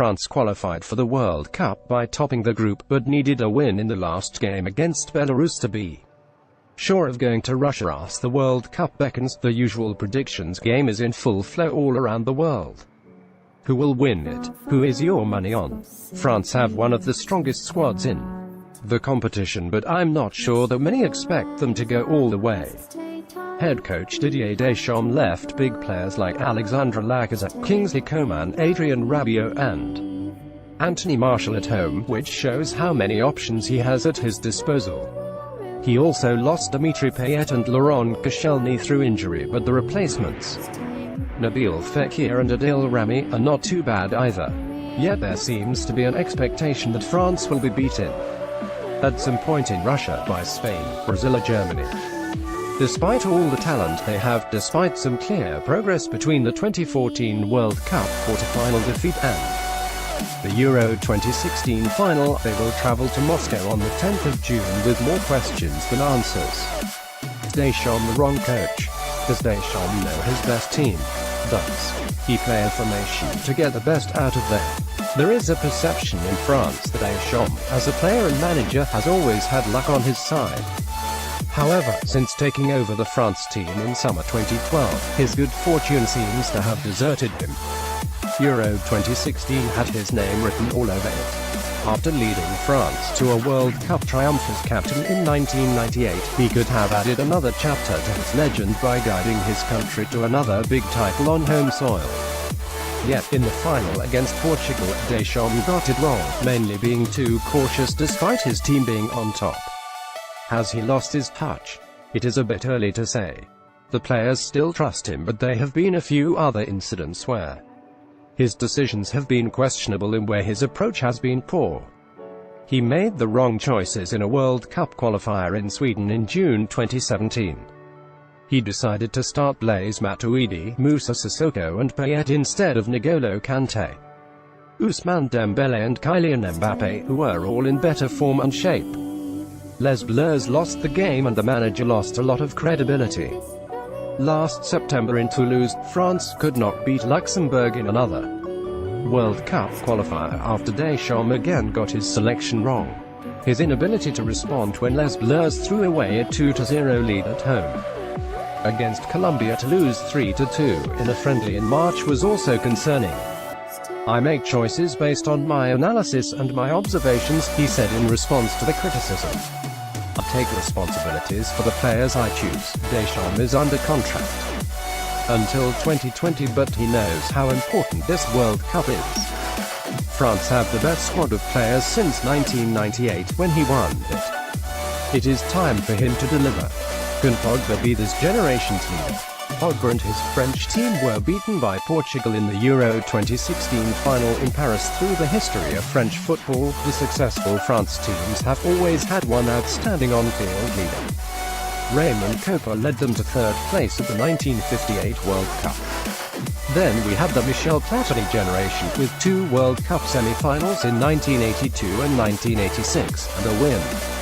France qualified for the World Cup by topping the group, but needed a win in the last game against Belarus to be sure of going to Russia as the World Cup beckons. The usual predictions game is in full flow all around the world. Who will win it? Who is your money on? France have one of the strongest squads in the competition, but I'm not sure that many expect them to go all the way. Head coach Didier Deschamps left big players like Alexandre Lacazette, Kingsley Coman, Adrien Rabiot and Anthony Martial at home, which shows how many options he has at his disposal. He also lost Dimitri Payet and Laurent Koscielny through injury, but the replacements, Nabil Fekir and Adil Rami, are not too bad either. Yet there seems to be an expectation that France will be beaten at some point in Russia by Spain, Brazil or Germany. Despite all the talent they have, despite some clear progress between the 2014 World Cup quarter-final defeat and the Euro 2016 final, they will travel to Moscow on the 10th of June with more questions than answers. Is Deschamps the wrong coach? Does Deschamps know his best team? Does he play information to get the best out of them? There is a perception in France that Deschamps, as a player and manager, has always had luck on his side. However, since taking over the France team in summer 2012, his good fortune seems to have deserted him. Euro 2016 had his name written all over it. After leading France to a World Cup triumph as captain in 1998, he could have added another chapter to his legend by guiding his country to another big title on home soil. Yet, in the final against Portugal, Deschamps got it wrong, mainly being too cautious despite his team being on top. Has he lost his touch? It is a bit early to say. The players still trust him, but there have been a few other incidents where his decisions have been questionable and where his approach has been poor. He made the wrong choices in a World Cup qualifier in Sweden in June 2017. He decided to start Blaise Matuidi, Moussa Sissoko and Payet instead of N'Golo Kante, Ousmane Dembele and Kylian Mbappé, who were all in better form and shape. Les Bleus lost the game and the manager lost a lot of credibility. Last September in Toulouse, France could not beat Luxembourg in another World Cup qualifier after Deschamps again got his selection wrong. His inability to respond when Les Bleus threw away a 2-0 lead at home against Colombia to lose 3-2 in a friendly in March was also concerning. I make choices based on my analysis and my observations, he said in response to the criticism. I take responsibilities for the players I choose. Deschamps is under contract until 2020, but he knows how important this World Cup is. France have the best squad of players since 1998 when he won it. It is time for him to deliver. Can Pogba be this generation's leader? Pogba and his French team were beaten by Portugal in the Euro 2016 final in Paris. Through the history of French football, the successful France teams have always had one outstanding on-field leader. Raymond Kopa led them to third place at the 1958 World Cup. Then we had the Michel Platini generation, with 2 World Cup semi-finals in 1982 and 1986, and a win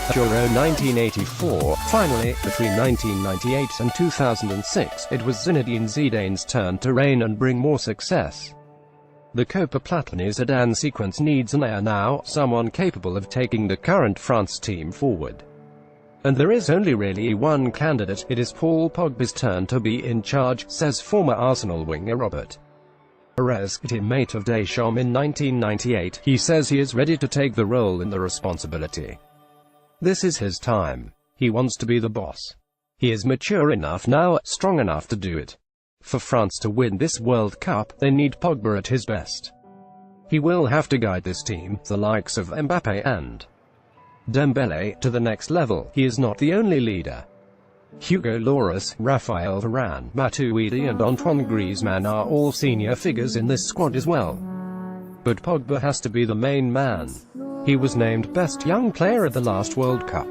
at Euro 1984. Finally, between 1998 and 2006, it was Zinedine Zidane's turn to reign and bring more success. The Copa-Platini-Zidane sequence needs an heir now, someone capable of taking the current France team forward. And there is only really one candidate. It is Paul Pogba's turn to be in charge, says former Arsenal winger Robert Perez, teammate of Deschamps in 1998. He says he is ready to take the role and the responsibility. This is his time. He wants to be the boss. He is mature enough now, strong enough to do it. For France to win this World Cup, they need Pogba at his best. He will have to guide this team, the likes of Mbappé and Dembele, to the next level. He is not the only leader. Hugo Lloris, Raphael Varane, Matuidi and Antoine Griezmann are all senior figures in this squad as well. But Pogba has to be the main man. He was named Best Young Player at the last World Cup.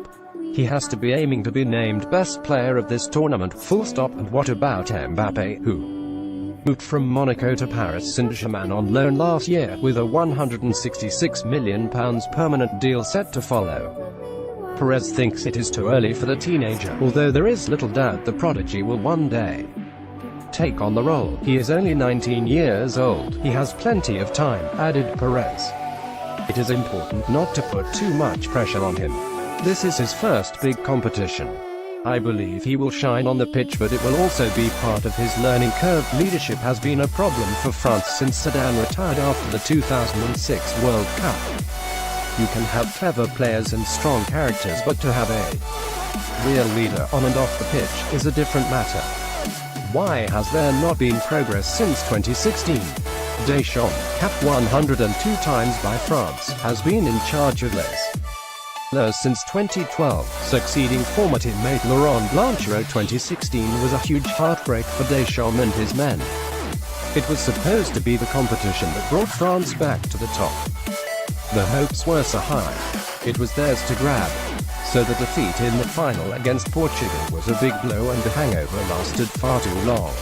He has to be aiming to be named Best Player of this tournament, full stop. And what about Mbappé, who moved from Monaco to Paris Saint-Germain on loan last year, with a £166 million permanent deal set to follow? Perez thinks it is too early for the teenager, although there is little doubt the prodigy will one day take on the role. He is only 19 years old. He has plenty of time, added Perez. It is important not to put too much pressure on him. This is his first big competition. I believe he will shine on the pitch, but it will also be part of his learning curve. Leadership has been a problem for France since Zidane retired after the 2006 World Cup. You can have clever players and strong characters, but to have a real leader on and off the pitch is a different matter. Why has there not been progress since 2016? Deschamps, capped 102 times by France, has been in charge of Les since 2012, succeeding former teammate Laurent Blanchot. 2016 was a huge heartbreak for Deschamps and his men. It was supposed to be the competition that brought France back to the top. The hopes were so high. It was theirs to grab. So the defeat in the final against Portugal was a big blow, and the hangover lasted far too long.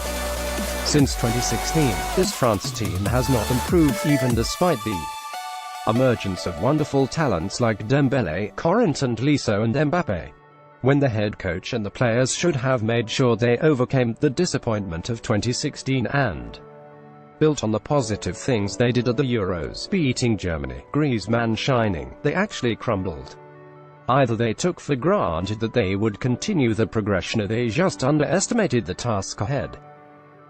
Since 2016, this France team has not improved, even despite the emergence of wonderful talents like Dembélé, Corentin Tolisso and Mbappé. When the head coach and the players should have made sure they overcame the disappointment of 2016 and built on the positive things they did at the Euros, beating Germany, Griezmann shining, they actually crumbled. Either they took for granted that they would continue the progression, or they just underestimated the task ahead.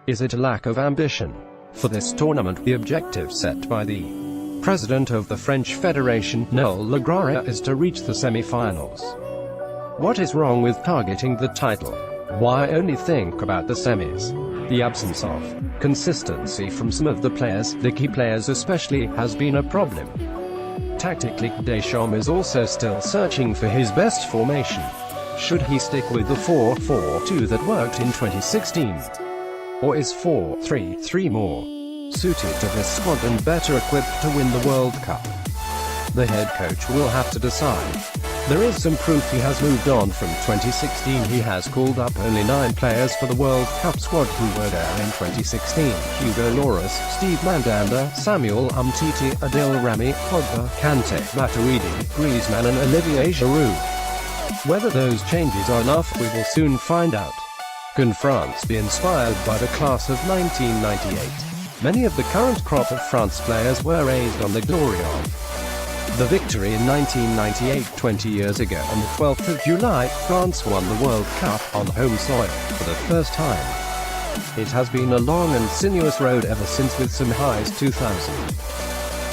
Is it a lack of ambition? For this tournament, the objective set by the president of the French Federation, Noël Le Graët, is to reach the semi-finals. What is wrong with targeting the title? Why only think about the semis? The absence of consistency from some of the players, the key players especially, has been a problem. Tactically, Deschamps is also still searching for his best formation. Should he stick with the 4-4-2 that worked in 2016? Or is 4-3-3 more suited to this squad and better equipped to win the World Cup? The head coach will have to decide. There is some proof he has moved on from 2016. He has called up only 9 players for the World Cup squad who were there in 2016. Hugo Lloris, Steve Mandanda, Samuel Umtiti, Adil Rami, Pogba, Kante, Matuidi, Griezmann and Olivier Giroud. Whether those changes are enough, we will soon find out. Can France be inspired by the class of 1998? Many of the current crop of France players were raised on the glory of the victory in 1998. 20 years ago, on the 12th of July, France won the World Cup on home soil for the first time. It has been a long and sinuous road ever since, with some highs 2000,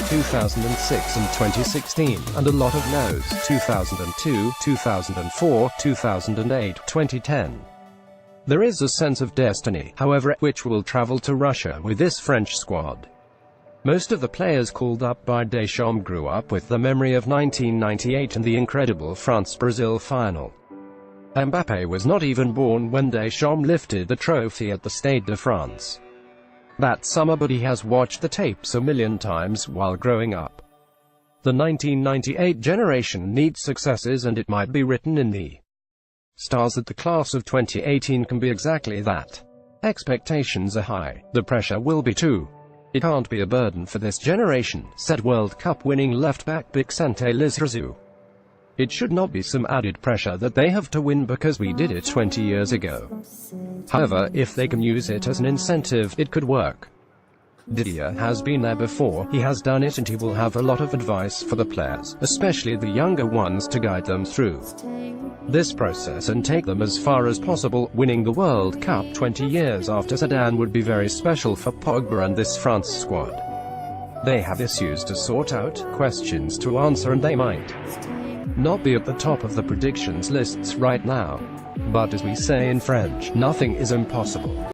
2006 and 2016, and a lot of lows 2002, 2004, 2008, 2010. There is a sense of destiny, however, which will travel to Russia with this French squad. Most of the players called up by Deschamps grew up with the memory of 1998 and the incredible France-Brazil final. Mbappé was not even born when Deschamps lifted the trophy at the Stade de France that summer, but he has watched the tapes a million times while growing up. The 1998 generation needs successes, and it might be written in the stars that the class of 2018 can be exactly that. Expectations are high, the pressure will be too. It can't be a burden for this generation, said World Cup winning left-back Bixente Lizarazu. It should not be some added pressure that they have to win because we did it 20 years ago. However, if they can use it as an incentive, it could work. Didier has been there before, he has done it, and he will have a lot of advice for the players, especially the younger ones, to guide them through this process and take them as far as possible. Winning the World Cup 20 years after Zidane would be very special for Pogba and this France squad. They have issues to sort out, questions to answer, and they might not be at the top of the predictions lists right now. But as we say in French, nothing is impossible.